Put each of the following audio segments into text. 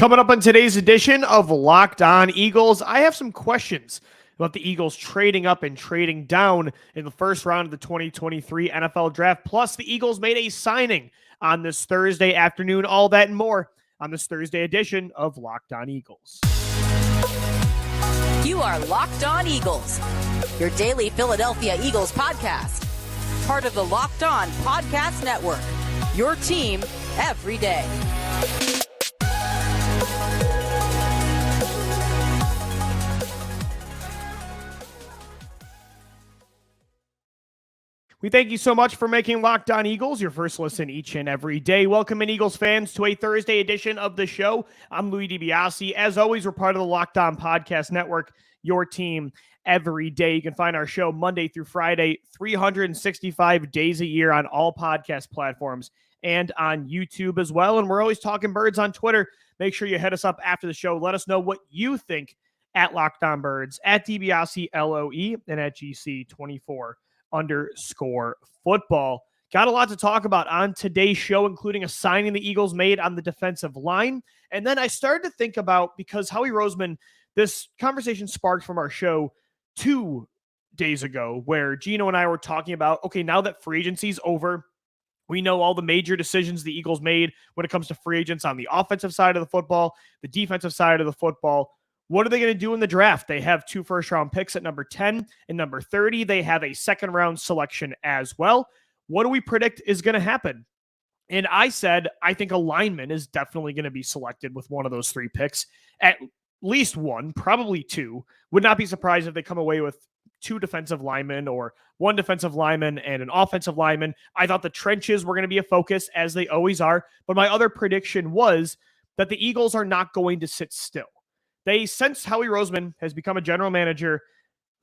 Coming up on today's edition of Locked On Eagles, I have some questions about the Eagles trading up and trading down in the first round of the 2023 NFL Draft. Plus, the Eagles made a signing on this Thursday afternoon. All that and more on this Thursday edition of Locked On Eagles. You are Locked On Eagles, your daily Philadelphia Eagles podcast. Part of the Locked On Podcast Network, your team every day. We thank you so much for making Locked On Eagles your first listen each and every day. Welcome in, Eagles fans, to a Thursday edition of the show. I'm Louis DiBiase. As always, we're part of the Locked On Podcast Network, your team every day. You can find our show Monday through Friday, 365 days a year on all podcast platforms and on YouTube as well. And we're always talking birds on Twitter. Make sure you hit us up after the show. Let us know what you think at Locked On Birds, at DiBiase LOE, and at GC24. _ football. Got a lot to talk about on today's show, including a signing the Eagles made on the defensive line. And then I started to think about, because Howie Roseman, this conversation sparked from our show 2 days ago, where Gino and I were talking about, okay, now that free agency's over, we know all the major decisions the Eagles made when it comes to free agents on the offensive side of the football, the defensive side of the football. What are they going to do in the draft? They have 2 first-round picks at number 10 and number 30. They have a second-round selection as well. What do we predict is going to happen? And I said, I think a lineman is definitely going to be selected with one of those 3 picks. At least one, probably 2. Would not be surprised if they come away with 2 defensive linemen or 1 defensive lineman and an offensive lineman. I thought the trenches were going to be a focus, as they always are. But my other prediction was that the Eagles are not going to sit still. Since Howie Roseman has become a general manager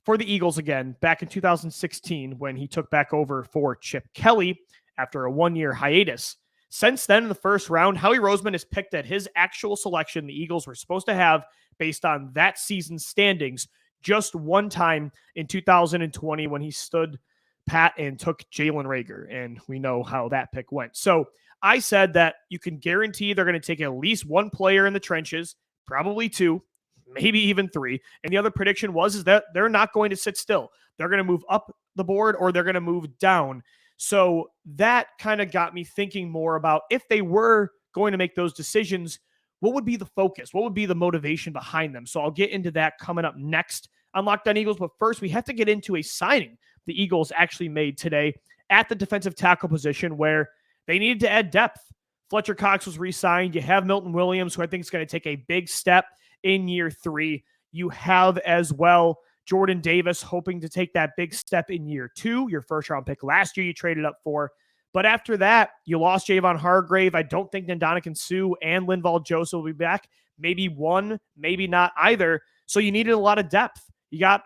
for the Eagles again, back in 2016, when he took back over for Chip Kelly after a 1-year hiatus. Since then, in the first round, Howie Roseman has picked at his actual selection the Eagles were supposed to have based on that season's standings just one time in 2020 when he stood pat and took Jalen Reagor, and we know how that pick went. So I said that you can guarantee they're going to take at least 1 player in the trenches, probably 2, maybe even 3. And the other prediction is that they're not going to sit still. They're going to move up the board or they're going to move down. So that kind of got me thinking more about, if they were going to make those decisions, what would be the focus? What would be the motivation behind them? So I'll get into that coming up next on Locked On Eagles. But first, we have to get into a signing the Eagles actually made today at the defensive tackle position, where they needed to add depth. Fletcher Cox was re-signed. You have Milton Williams, who I think is going to take a big step in year 3. You have as well Jordan Davis, hoping to take that big step in year 2. Your first-round pick last year you traded up for. But after that, you lost Javon Hargrave. I don't think Ndamukong Suh and Linval Joseph will be back. Maybe one, maybe not either. So you needed a lot of depth. You got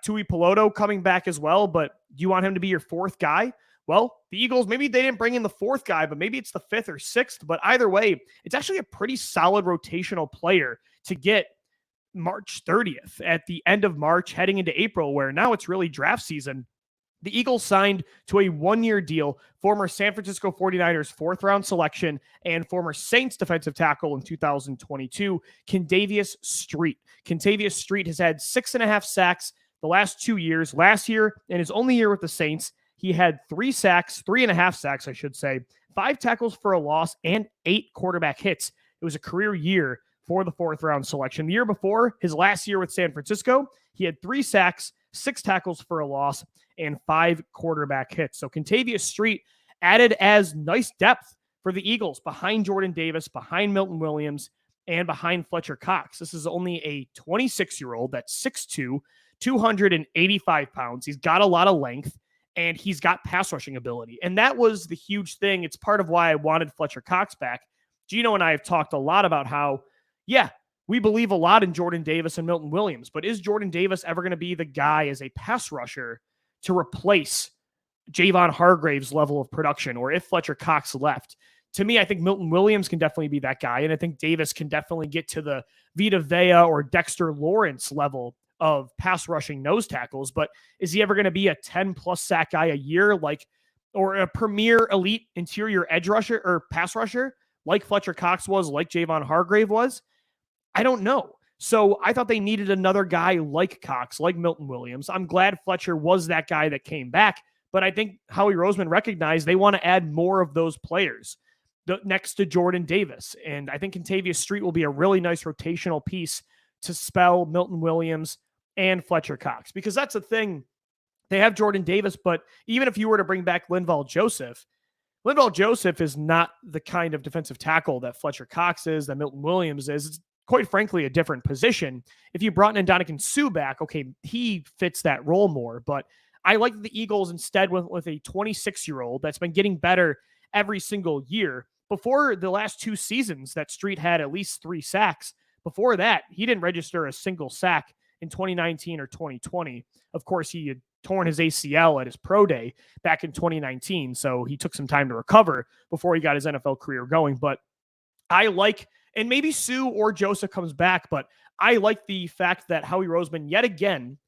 Tui Peloto coming back as well, but do you want him to be your 4th guy? Well, the Eagles, maybe they didn't bring in the 4th guy, but maybe it's the 5th or 6th. But either way, it's actually a pretty solid rotational player to get March 30th, at the end of March, heading into April, where now it's really draft season. The Eagles signed to a 1-year deal former San Francisco 49ers 4th-round selection and former Saints defensive tackle in 2022, Kentavius Street. Kentavius Street has had 6.5 sacks the last 2 years. Last year, in his only year with the Saints, he had 3.5 sacks, I should say, 5 tackles for a loss, and 8 quarterback hits. It was a career year for the 4th-round selection. The year before, his last year with San Francisco, he had 3 sacks, 6 tackles for a loss, and 5 quarterback hits. So Kentavius Street added as nice depth for the Eagles behind Jordan Davis, behind Milton Williams, and behind Fletcher Cox. This is only a 26-year-old that's 6'2", 285 pounds. He's got a lot of length, and he's got pass rushing ability. And that was the huge thing. It's part of why I wanted Fletcher Cox back. Gino and I have talked a lot about how, yeah, we believe a lot in Jordan Davis and Milton Williams, but is Jordan Davis ever going to be the guy as a pass rusher to replace Javon Hargrave's level of production, or if Fletcher Cox left? To me, I think Milton Williams can definitely be that guy, and I think Davis can definitely get to the Vita Vea or Dexter Lawrence level of pass rushing nose tackles, but is he ever going to be a 10-plus sack guy a year, or a premier elite interior edge rusher or pass rusher like Fletcher Cox was, like Javon Hargrave was? I don't know. So I thought they needed another guy like Cox, like Milton Williams. I'm glad Fletcher was that guy that came back, but I think Howie Roseman recognized they want to add more of those players next to Jordan Davis. And I think Kentavius Street will be a really nice rotational piece to spell Milton Williams and Fletcher Cox, because that's the thing. They have Jordan Davis, but even if you were to bring back Linval Joseph is not the kind of defensive tackle that Fletcher Cox is, that Milton Williams is. It's quite frankly a different position. If you brought in Ndamukong Suh back, okay, he fits that role more, but I like the Eagles instead went with a 26-year-old that's been getting better every single year. Before the last 2 seasons that Street had at least 3 sacks. Before that, he didn't register a single sack in 2019 or 2020. Of course, he had torn his ACL at his pro day back in 2019, so he took some time to recover before he got his NFL career going. But I like, and maybe Suh or Joseph comes back, but I like the fact that Howie Roseman yet again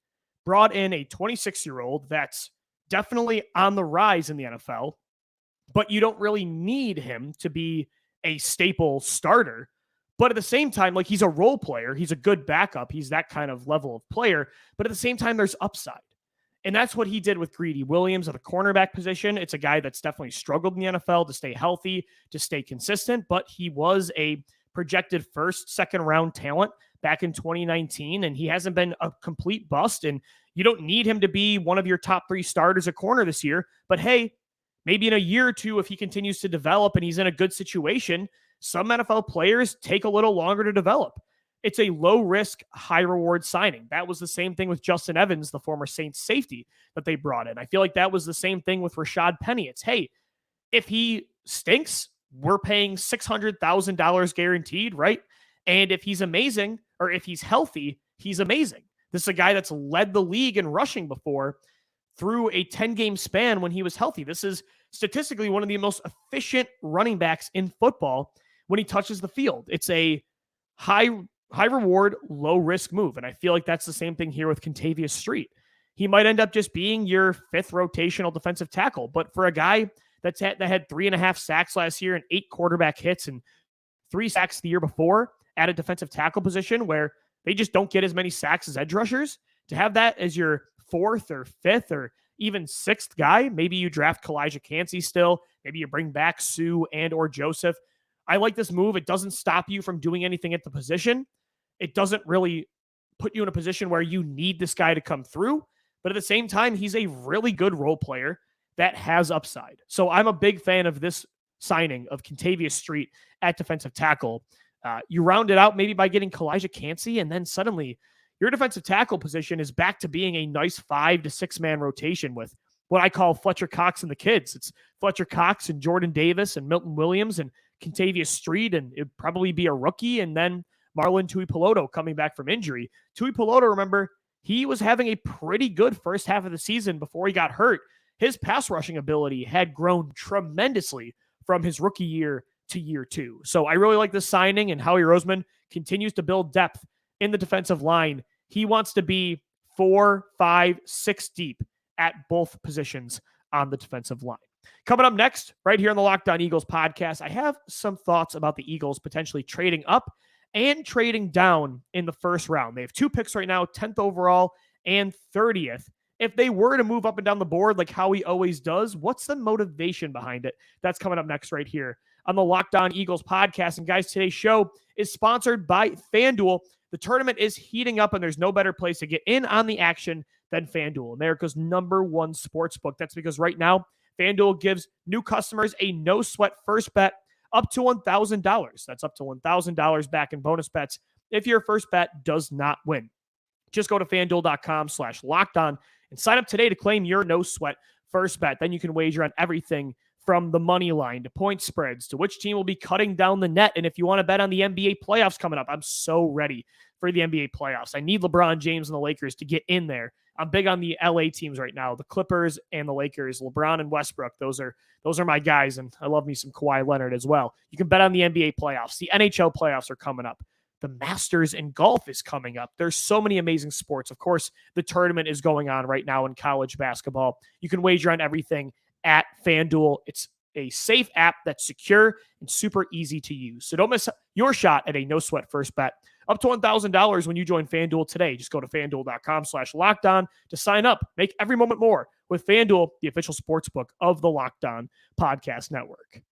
brought in a 26-year-old that's definitely on the rise in the NFL, but you don't really need him to be a staple starter. But at the same time, like, he's a role player. He's a good backup. He's that kind of level of player. But at the same time, there's upside. And that's what he did with Greedy Williams at the cornerback position. It's a guy that's definitely struggled in the NFL to stay healthy, to stay consistent, but he was a projected first, second round talent back in 2019, and he hasn't been a complete bust. And you don't need him to be one of your top 3 starters at corner this year. But hey, maybe in a year or two, if he continues to develop and he's in a good situation, some NFL players take a little longer to develop. It's a low-risk, high-reward signing. That was the same thing with Justin Evans, the former Saints safety that they brought in. I feel like that was the same thing with Rashad Penny. It's, hey, if he stinks, we're paying $600,000 guaranteed, right? And if he's amazing, or if he's healthy, he's amazing. This is a guy that's led the league in rushing before through a 10-game span when he was healthy. This is statistically one of the most efficient running backs in football when he touches the field. It's a high reward, low risk move. And I feel like that's the same thing here with Kentavius Street. He might end up just being your 5th rotational defensive tackle, but for a guy that had 3.5 sacks last year and 8 quarterback hits and 3 sacks the year before at a defensive tackle position where they just don't get as many sacks as edge rushers, to have that as your 4th or 5th or even 6th guy, maybe you draft Kalijah Kancey still, maybe you bring back Suh and or Joseph. I like this move. It doesn't stop you from doing anything at the position. It doesn't really put you in a position where you need this guy to come through, but at the same time, he's a really good role player that has upside. So I'm a big fan of this signing of Kentavius Street at defensive tackle. You round it out maybe by getting Kalijah Kancey, and then suddenly your defensive tackle position is back to being a nice 5 to 6-man rotation with what I call Fletcher Cox and the kids. It's Fletcher Cox and Jordan Davis and Milton Williams and Kentavius Street, and it'd probably be a rookie, and then Marlon Tuipulotu coming back from injury. Tuipulotu, remember, he was having a pretty good first half of the season before he got hurt. His pass rushing ability had grown tremendously from his rookie year to year 2. So I really like this signing, and Howie Roseman continues to build depth in the defensive line. He wants to be 4, 5, 6 deep at both positions on the defensive line. Coming up next, right here on the Locked On Eagles podcast, I have some thoughts about the Eagles potentially trading up and trading down in the first round. They have 2 picks right now, 10th overall and 30th. If they were to move up and down the board like Howie always does, what's the motivation behind it? That's coming up next right here on the Locked On Eagles podcast. And guys, today's show is sponsored by FanDuel. The tournament is heating up, and there's no better place to get in on the action than FanDuel, America's #1 sportsbook. That's because right now, FanDuel gives new customers a no-sweat first bet up to $1,000. That's up to $1,000 back in bonus bets if your first bet does not win. Just go to FanDuel.com/lockedon and sign up today to claim your no-sweat first bet. Then you can wager on everything from the money line to point spreads to which team will be cutting down the net. And if you want to bet on the NBA playoffs coming up, I'm so ready for the NBA playoffs. I need LeBron James and the Lakers to get in there. I'm big on the LA teams right now, the Clippers and the Lakers, LeBron and Westbrook. Those are my guys, and I love me some Kawhi Leonard as well. You can bet on the NBA playoffs. The NHL playoffs are coming up. The Masters in golf is coming up. There's so many amazing sports. Of course, the tournament is going on right now in college basketball. You can wager on everything at FanDuel. It's a safe app that's secure and super easy to use. So don't miss your shot at a no-sweat first bet up to $1,000 when you join FanDuel today. Just go to FanDuel.com/lockedon to sign up. Make every moment more with FanDuel, the official sportsbook of the Locked On Podcast Network.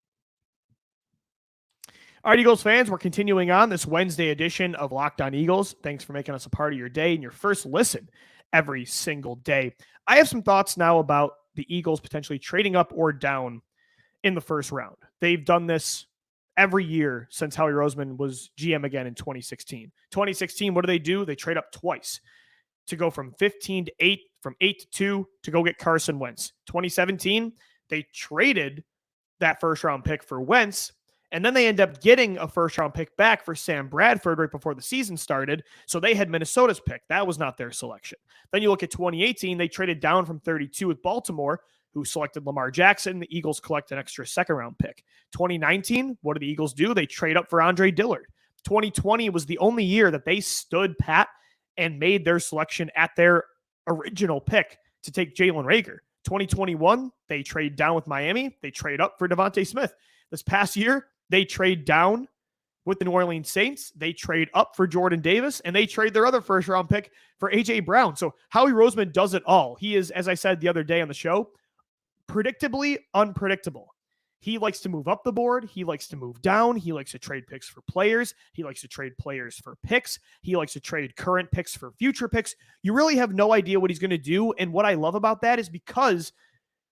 All right, Eagles fans, we're continuing on this Wednesday edition of Locked On Eagles. Thanks for making us a part of your day and your first listen every single day. I have some thoughts now about the Eagles potentially trading up or down in the first round. They've done this every year since Howie Roseman was GM again in 2016. 2016, what do? They trade up twice to go from 15 to 8, from 8 to 2 to go get Carson Wentz. 2017, they traded that first round pick for Wentz, and then they end up getting a first round pick back for Sam Bradford right before the season started. So they had Minnesota's pick. That was not their selection. Then you look at 2018, they traded down from 32 with Baltimore, who selected Lamar Jackson. The Eagles collect an extra second round pick. 2019, what do the Eagles do? They trade up for Andre Dillard. 2020 was the only year that they stood pat and made their selection at their original pick to take Jalen Reagor. 2021, they trade down with Miami. They trade up for Devontae Smith. This past year, they trade down with the New Orleans Saints. They trade up for Jordan Davis, and they trade their other first-round pick for A.J. Brown. So Howie Roseman does it all. He is, as I said the other day on the show, predictably unpredictable. He likes to move up the board. He likes to move down. He likes to trade picks for players. He likes to trade players for picks. He likes to trade current picks for future picks. You really have no idea what he's going to do. And what I love about that is because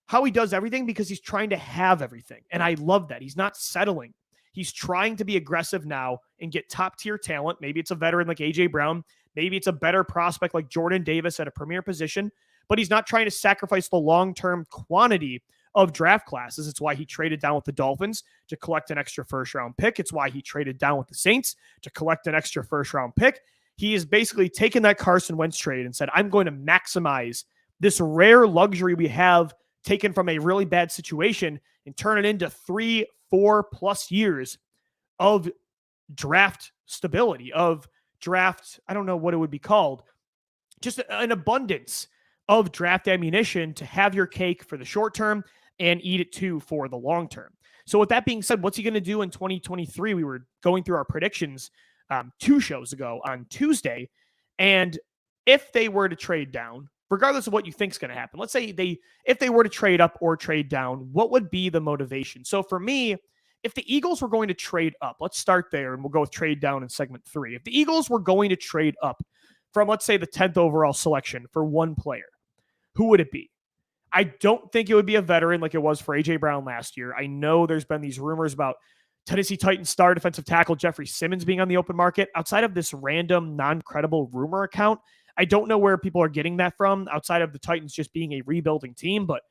how he does everything, because he's trying to have everything. And I love that. He's not settling. He's trying to be aggressive now and get top-tier talent. Maybe it's a veteran like A.J. Brown. Maybe it's a better prospect like Jordan Davis at a premier position. But he's not trying to sacrifice the long-term quantity of draft classes. It's why he traded down with the Dolphins to collect an extra first-round pick. It's why he traded down with the Saints to collect an extra first-round pick. He has basically taken that Carson Wentz trade and said, I'm going to maximize this rare luxury we have taken from a really bad situation and turn it into 3-4+ years of draft stability, of draft, I don't know what it would be called, just an abundance of draft ammunition to have your cake for the short term and eat it too for the long term. So with that being said, what's he going to do in 2023? We were going through our predictions 2 shows ago on Tuesday. And if they were to trade down, regardless of what you think is going to happen, let's say if they were to trade up or trade down, what would be the motivation? So for me, if the Eagles were going to trade up, let's start there and we'll go with trade down in segment 3. If the Eagles were going to trade up from, let's say, the 10th overall selection for one player, who would it be? I don't think it would be a veteran like it was for A.J. Brown last year. I know there's been these rumors about Tennessee Titans star defensive tackle Jeffrey Simmons being on the open market. Outside of this random, non-credible rumor account, I don't know where people are getting that from outside of the Titans just being a rebuilding team. But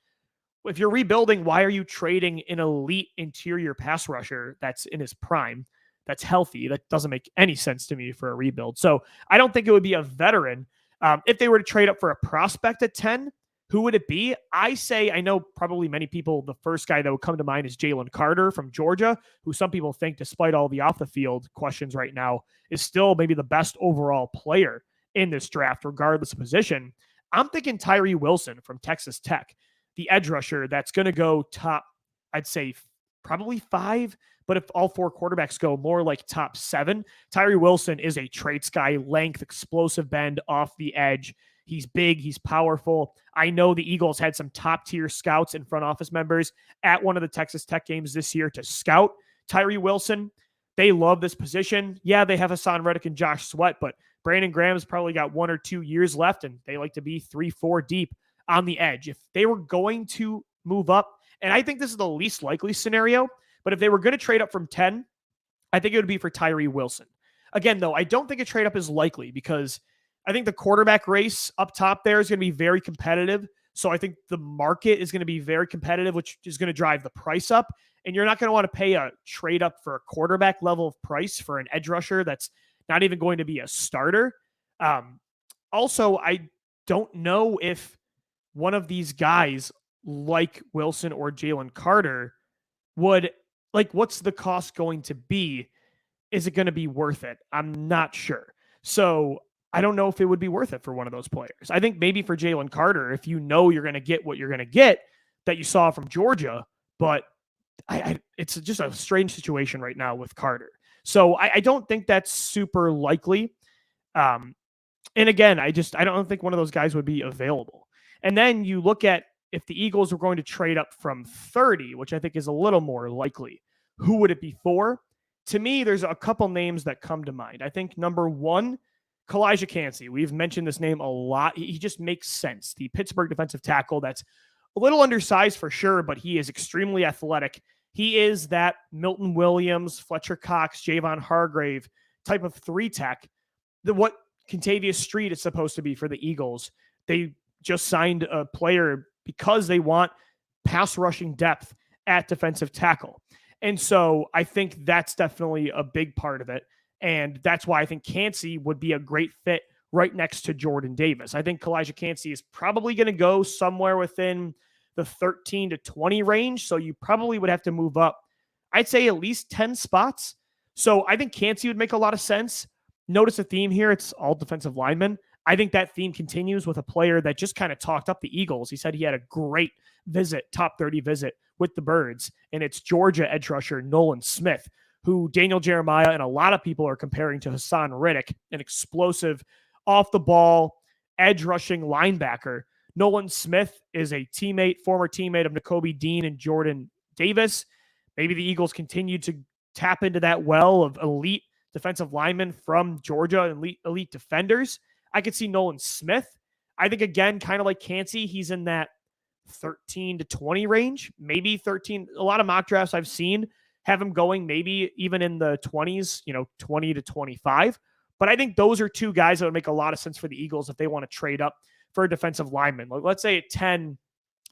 if you're rebuilding, why are you trading an elite interior pass rusher that's in his prime, that's healthy? That doesn't make any sense to me for a rebuild. So I don't think it would be a veteran. If they were to trade up for a prospect at 10, who would it be? I know probably many people, the first guy that would come to mind is Jalen Carter from Georgia, who some people think, despite all the off-the-field questions right now, is still maybe the best overall player in this draft, regardless of position. I'm thinking Tyree Wilson from Texas Tech, the edge rusher that's going to go top, I'd say probably 5, but if all 4 quarterbacks go, more like top 7. Tyree Wilson is a traits guy, length, explosive bend off the edge. He's big. He's powerful. I know the Eagles had some top-tier scouts and front office members at one of the Texas Tech games this year to scout Tyree Wilson. They love this position. Yeah, they have Hassan Reddick and Josh Sweat, but Brandon Graham's probably got 1 or 2 years left, and they like to be 3-4 deep on the edge. If they were going to move up, and I think this is the least likely scenario, but if they were going to trade up from 10, I think it would be for Tyree Wilson. Again, though, I don't think a trade up is likely because I think the quarterback race up top there is going to be very competitive. So I think the market is going to be very competitive, which is going to drive the price up. And you're not going to want to pay a trade up for a quarterback level of price for an edge rusher that's not even going to be a starter. Also, I don't know if one of these guys like Wilson or Jalen Carter would, like, what's the cost going to be? Is it going to be worth it? I'm not sure. So I don't know if it would be worth it for one of those players. I think maybe for Jalen Carter, if you know you're going to get what you're going to get that you saw from Georgia, but it's just a strange situation right now with Carter. So I don't think that's super likely. And again, I don't think one of those guys would be available. And then you look at if the Eagles were going to trade up from 30, which I think is a little more likely, who would it be for? To me, there's a couple names that come to mind. I think number one, Kalijah Kancey. We've mentioned this name a lot. He just makes sense. The Pittsburgh defensive tackle that's a little undersized for sure, but he is extremely athletic. He is that Milton Williams, Fletcher Cox, Javon Hargrave type of three tech. What Kentavius Street is supposed to be for the Eagles. They just signed a player because they want pass rushing depth at defensive tackle. And so I think that's definitely a big part of it. And that's why I think Kancey would be a great fit right next to Jordan Davis. I think Kalijah Kancey is probably going to go somewhere within the 13 to 20 range. So you probably would have to move up, I'd say at least 10 spots. So I think Kancey would make a lot of sense. Notice a theme here. It's all defensive linemen. I think that theme continues with a player that just kind of talked up the Eagles. He said he had a great visit, top 30 visit with the Birds, and it's Georgia edge rusher Nolan Smith, who Daniel Jeremiah and a lot of people are comparing to Hassan Riddick, an explosive off-the-ball edge rushing linebacker. Nolan Smith is a former teammate of Nakobe Dean and Jordan Davis. Maybe the Eagles continue to tap into that well of elite defensive linemen from Georgia and elite defenders. I could see Nolan Smith. I think, again, kind of like Kancey, he's in that 13 to 20 range, maybe 13. A lot of mock drafts I've seen have him going maybe even in the 20s, 20 to 25. But I think those are two guys that would make a lot of sense for the Eagles if they want to trade up for a defensive lineman. Like, let's say at 10,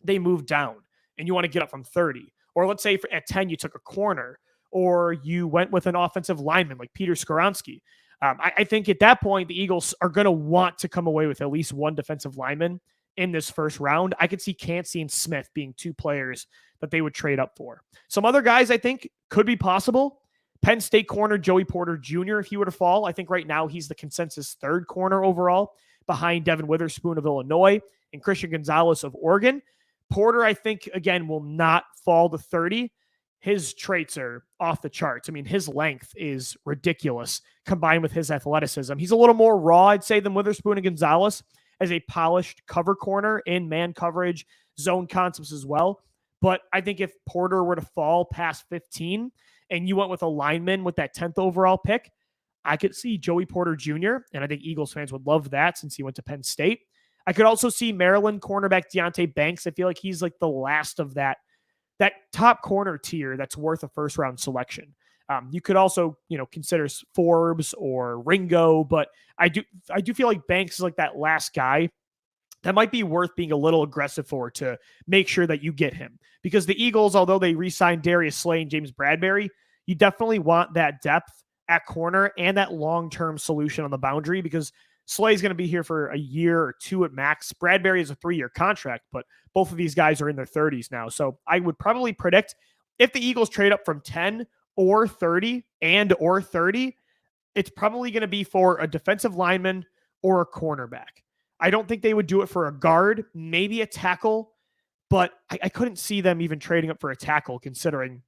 they move down and you want to get up from 30. Or let's say at 10, you took a corner or you went with an offensive lineman like Peter Skoronski. I think at that point, the Eagles are going to want to come away with at least one defensive lineman in this first round. I could see Kancey and Smith being two players that they would trade up for. Some other guys I think could be possible. Penn State corner Joey Porter Jr., if he were to fall. I think right now he's the consensus third corner overall behind Devin Witherspoon of Illinois and Christian Gonzalez of Oregon. Porter, I think, again, will not fall to 30. His traits are off the charts. I mean, his length is ridiculous combined with his athleticism. He's a little more raw, I'd say, than Witherspoon and Gonzalez as a polished cover corner in man coverage, zone concepts as well. But I think if Porter were to fall past 15 and you went with a lineman with that 10th overall pick, I could see Joey Porter Jr., and I think Eagles fans would love that since he went to Penn State. I could also see Maryland cornerback Deonte Banks. I feel like he's like the last of that top corner tier that's worth a first-round selection. You could also, consider Forbes or Ringo, but I do feel like Banks is like that last guy that might be worth being a little aggressive for to make sure that you get him. Because the Eagles, although they re-signed Darius Slay and James Bradbury, you definitely want that depth at corner and that long-term solution on the boundary because Slay's going to be here for a year or two at max. Bradbury is a 3-year contract, but both of these guys are in their 30s now. So I would probably predict if the Eagles trade up from 10 or 30 or 30, it's probably going to be for a defensive lineman or a cornerback. I don't think they would do it for a guard, maybe a tackle, but I couldn't see them even trading up for a tackle considering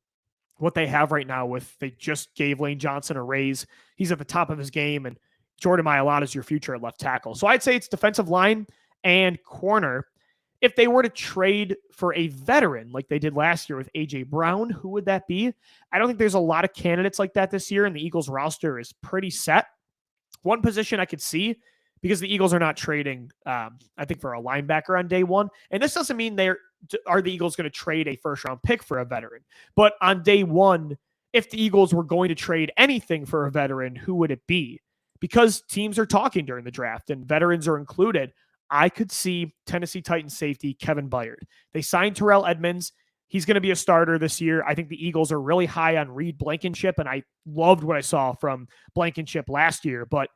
what they have right now they just gave Lane Johnson a raise. He's at the top of his game, and Jordan Mailata is your future at left tackle. So I'd say it's defensive line and corner. If they were to trade for a veteran like they did last year with A.J. Brown, who would that be? I don't think there's a lot of candidates like that this year, and the Eagles roster is pretty set. One position I could see, because the Eagles are not trading, I think, for a linebacker on day one. And this doesn't mean are the Eagles going to trade a first-round pick for a veteran. But on day one, if the Eagles were going to trade anything for a veteran, who would it be? Because teams are talking during the draft and veterans are included, I could see Tennessee Titans safety Kevin Byard. They signed Terrell Edmunds. He's going to be a starter this year. I think the Eagles are really high on Reed Blankenship, and I loved what I saw from Blankenship last year. But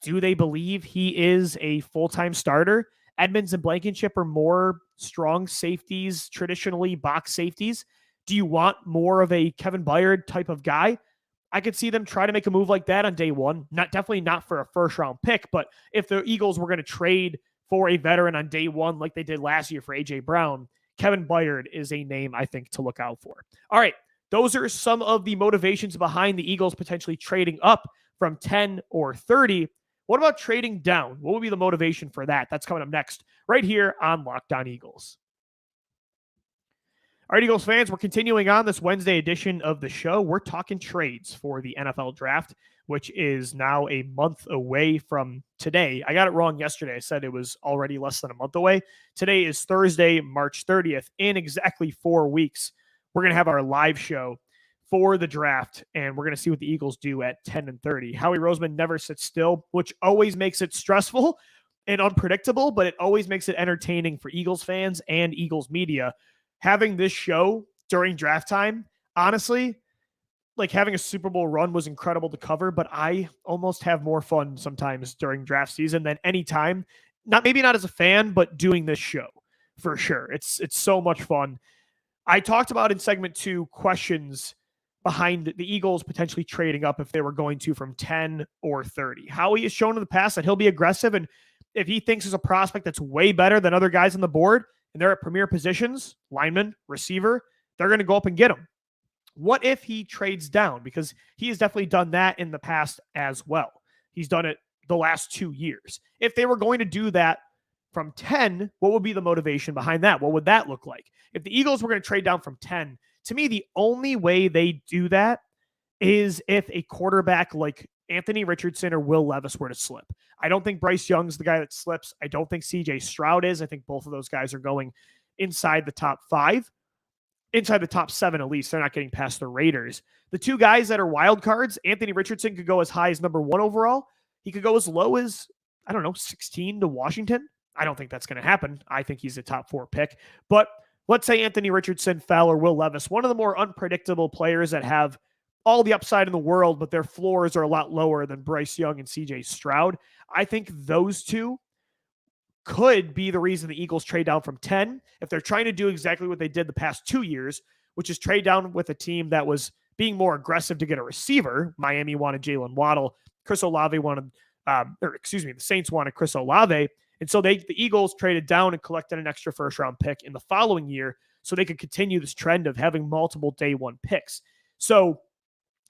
do they believe he is a full-time starter? Edmunds and Blankenship are more strong safeties, traditionally box safeties. Do you want more of a Kevin Byard type of guy? I could see them try to make a move like that on day one. Definitely not for a first-round pick, but if the Eagles were going to trade for a veteran on day one like they did last year for A.J. Brown, Kevin Byard is a name I think to look out for. All right, those are some of the motivations behind the Eagles potentially trading up from 10 or 30. What about trading down? What would be the motivation for that? That's coming up next right here on Locked On Eagles. All right, Eagles fans, we're continuing on this Wednesday edition of the show. We're talking trades for the NFL draft, which is now a month away from today. I got it wrong yesterday. I said it was already less than a month away. Today is Thursday, March 30th. In exactly 4 weeks, we're going to have our live show for the draft, and we're going to see what the Eagles do at 10 and 30. Howie Roseman never sits still, which always makes it stressful and unpredictable, but it always makes it entertaining for Eagles fans and Eagles media. Having this show during draft time, honestly, like having a Super Bowl run was incredible to cover, but I almost have more fun sometimes during draft season than any time. Maybe not as a fan, but doing this show for sure. It's so much fun. I talked about in segment 2 questions behind the Eagles potentially trading up if they were going to from 10 or 30. Howie has shown in the past that he'll be aggressive, and if he thinks there's a prospect that's way better than other guys on the board, and they're at premier positions, lineman, receiver, they're going to go up and get him. What if he trades down? Because he has definitely done that in the past as well. He's done it the last 2 years. If they were going to do that from 10, what would be the motivation behind that? What would that look like? If the Eagles were going to trade down from 10, to me, the only way they do that is if a quarterback like Anthony Richardson or Will Levis were to slip. I don't think Bryce Young's the guy that slips. I don't think CJ Stroud is. I think both of those guys are going inside the top 5, inside the top 7 at least. They're not getting past the Raiders. The 2 guys that are wild cards, Anthony Richardson could go as high as number 1 overall. He could go as low as, 16 to Washington. I don't think that's going to happen. I think he's a top 4 pick. But let's say Anthony Richardson fell or Will Levis, one of the more unpredictable players that have all the upside in the world, but their floors are a lot lower than Bryce Young and CJ Stroud. I think those 2 could be the reason the Eagles trade down from 10 if they're trying to do exactly what they did the past 2 years, which is trade down with a team that was being more aggressive to get a receiver. Miami wanted Jalen Waddle. The Saints wanted Chris Olave. And so the Eagles traded down and collected an extra first-round pick in the following year so they could continue this trend of having multiple day 1 picks. So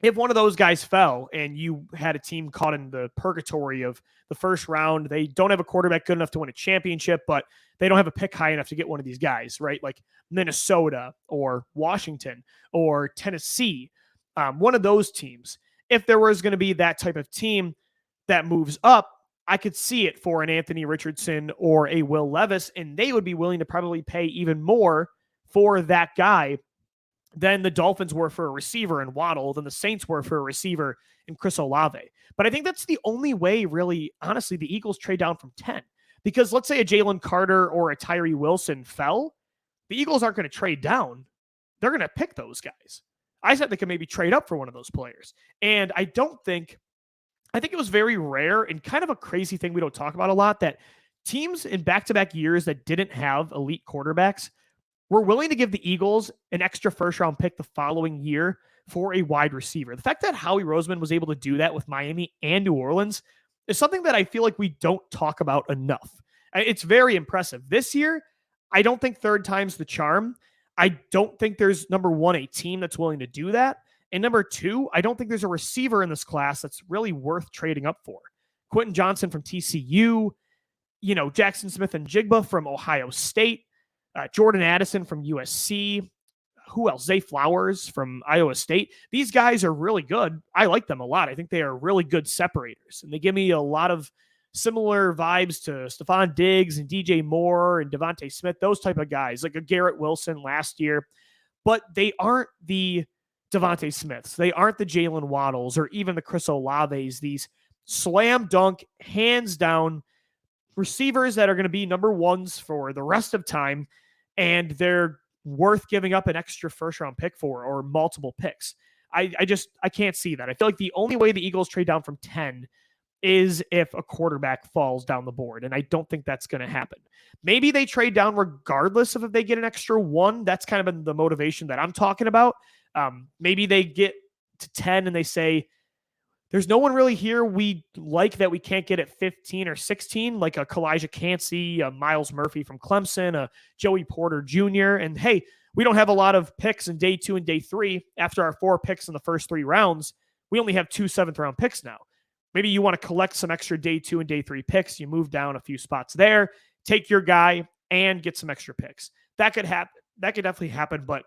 if one of those guys fell and you had a team caught in the purgatory of the first round, they don't have a quarterback good enough to win a championship, but they don't have a pick high enough to get one of these guys, right? Like Minnesota or Washington or Tennessee, one of those teams. If there was going to be that type of team that moves up, I could see it for an Anthony Richardson or a Will Levis, and they would be willing to probably pay even more for that guy than the Dolphins were for a receiver in Waddle, than the Saints were for a receiver in Chris Olave. But I think that's the only way, really, honestly, the Eagles trade down from 10. Because let's say a Jalen Carter or a Tyree Wilson fell, the Eagles aren't going to trade down. They're going to pick those guys. I said they could maybe trade up for one of those players. And I think it was very rare and kind of a crazy thing we don't talk about a lot that teams in back-to-back years that didn't have elite quarterbacks were willing to give the Eagles an extra first-round pick the following year for a wide receiver. The fact that Howie Roseman was able to do that with Miami and New Orleans is something that I feel like we don't talk about enough. It's very impressive. This year, I don't think third time's the charm. I don't think there's, number 1, a team that's willing to do that. And number 2, I don't think there's a receiver in this class that's really worth trading up for. Quentin Johnson from TCU, Jackson Smith and Jigba from Ohio State, Jordan Addison from USC. Who else? Zay Flowers from Iowa State. These guys are really good. I like them a lot. I think they are really good separators. And they give me a lot of similar vibes to Stephon Diggs and DJ Moore and Devontae Smith, those type of guys, like a Garrett Wilson last year. But they aren't the Devontae Smiths. They aren't the Jalen Waddles or even the Chris Olaves. These slam dunk, hands down receivers that are going to be number 1s for the rest of time, and they're worth giving up an extra first-round pick for or multiple picks. I can't see that. I feel like the only way the Eagles trade down from 10 is if a quarterback falls down the board, and I don't think that's going to happen. Maybe they trade down regardless of if they get an extra 1. That's kind of been the motivation that I'm talking about. Maybe they get to 10 and they say, There's no one really here we like that we can't get at 15 or 16, like a Kalijah Cansey, a Miles Murphy from Clemson, a Joey Porter Jr. And hey, we don't have a lot of picks in day 2 and day 3. After our 4 picks in the first 3 rounds, we only have 2 7th-round picks now. Maybe you want to collect some extra day 2 and day 3 picks. You move down a few spots there, take your guy, and get some extra picks. That could happen. That could definitely happen, but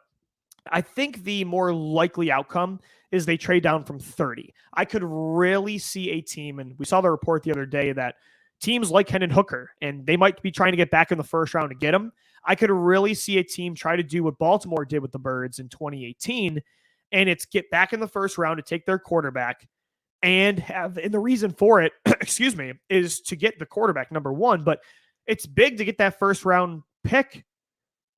I think the more likely outcome is they trade down from 30. I could really see a team, and we saw the report the other day that teams like Hendon Hooker, and they might be trying to get back in the first round to get him. I could really see a team try to do what Baltimore did with the Birds in 2018, and it's get back in the first round to take their quarterback and the reason for it, excuse me, is to get the quarterback, number one, but it's big to get that first round pick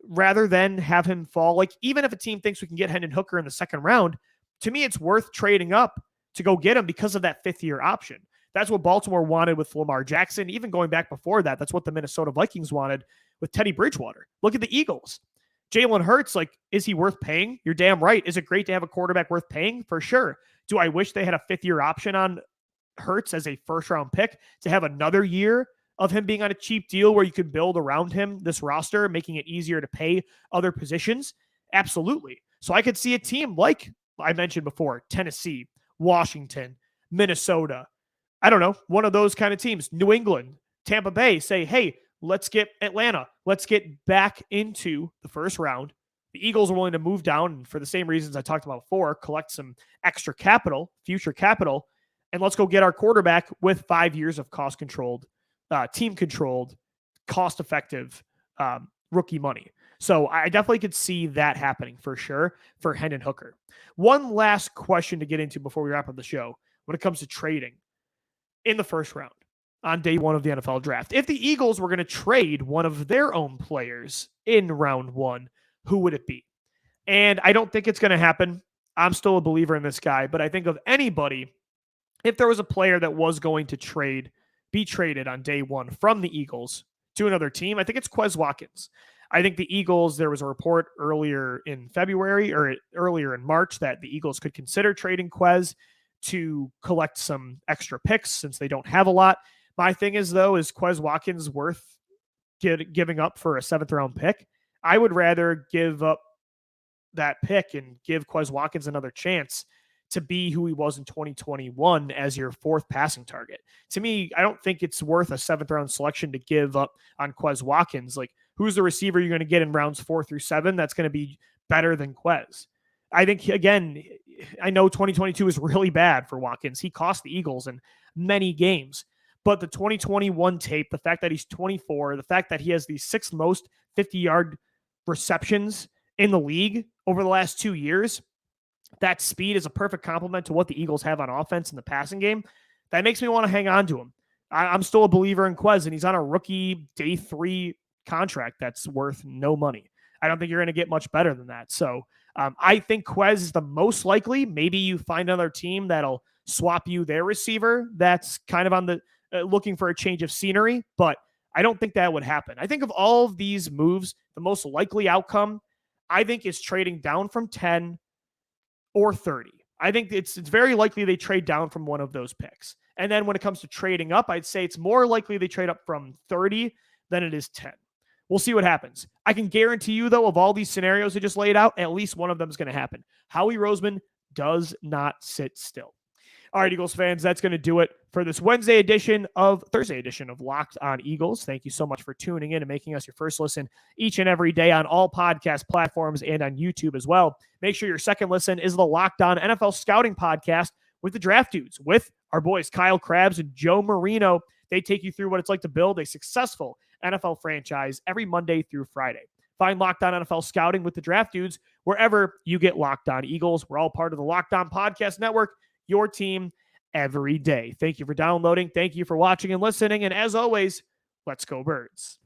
rather than have him fall. Like, even if a team thinks we can get Hendon Hooker in the second round, to me, it's worth trading up to go get him because of that 5th-year option. That's what Baltimore wanted with Lamar Jackson. Even going back before that, that's what the Minnesota Vikings wanted with Teddy Bridgewater. Look at the Eagles. Jalen Hurts, like, is he worth paying? You're damn right. Is it great to have a quarterback worth paying? For sure. Do I wish they had a 5th-year option on Hurts as a first-round pick to have another year of him being on a cheap deal where you could build around him this roster, making it easier to pay other positions? Absolutely. So I could see a team like I mentioned before, Tennessee, Washington, Minnesota, I don't know, one of those kind of teams, New England, Tampa Bay, say, hey, let's get Atlanta. Let's get back into the first round. The Eagles are willing to move down, and for the same reasons I talked about before, collect some extra capital, future capital, and let's go get our quarterback with 5 years of cost-controlled, team-controlled, cost-effective rookie money. So I definitely could see that happening for sure for Hendon Hooker. One last question to get into before we wrap up the show when it comes to trading in the first round on day 1 of the NFL draft. If the Eagles were going to trade one of their own players in round 1, who would it be? And I don't think it's going to happen. I'm still a believer in this guy, but I think of anybody, if there was a player that was going to be traded on day 1 from the Eagles to another team, I think it's Quez Watkins. I think the Eagles, there was a report earlier in February or earlier in March that the Eagles could consider trading Quez to collect some extra picks since they don't have a lot. My thing is, though, is Quez Watkins worth giving up for a 7th-round pick? I would rather give up that pick and give Quez Watkins another chance to be who he was in 2021 as your 4th passing target. To me, I don't think it's worth a 7th-round selection to give up on Quez Watkins. Like, who's the receiver you're going to get in rounds 4 through 7 that's going to be better than Quez? I think, again, I know 2022 is really bad for Watkins. He cost the Eagles in many games. But the 2021 tape, the fact that he's 24, the fact that he has the 6th most 50-yard receptions in the league over the last 2 years, that speed is a perfect complement to what the Eagles have on offense in the passing game. That makes me want to hang on to him. I'm still a believer in Quez, and he's on a rookie day 3 contract that's worth no money. I don't think you're going to get much better than that. So I think Quez is the most likely. Maybe you find another team that'll swap you their receiver that's kind of on the looking for a change of scenery, but I don't think that would happen. I think of all of these moves, the most likely outcome, I think, is trading down from 10 or 30. I think it's very likely they trade down from one of those picks. And then when it comes to trading up, I'd say it's more likely they trade up from 30 than it is 10. We'll see what happens. I can guarantee you, though, of all these scenarios I just laid out, at least one of them is going to happen. Howie Roseman does not sit still. All right, Eagles fans, that's going to do it for this Thursday edition of Locked on Eagles. Thank you so much for tuning in and making us your first listen each and every day on all podcast platforms and on YouTube as well. Make sure your second listen is the Locked On NFL Scouting Podcast with the Draft Dudes, with our boys Kyle Krabs and Joe Marino. They take you through what it's like to build a successful NFL franchise every Monday through Friday. Find Locked On NFL Scouting with the Draft Dudes wherever you get Locked On Eagles. We're all part of the Locked On Podcast Network, your team every day. Thank you for downloading. Thank you for watching and listening. And as always, let's go Birds.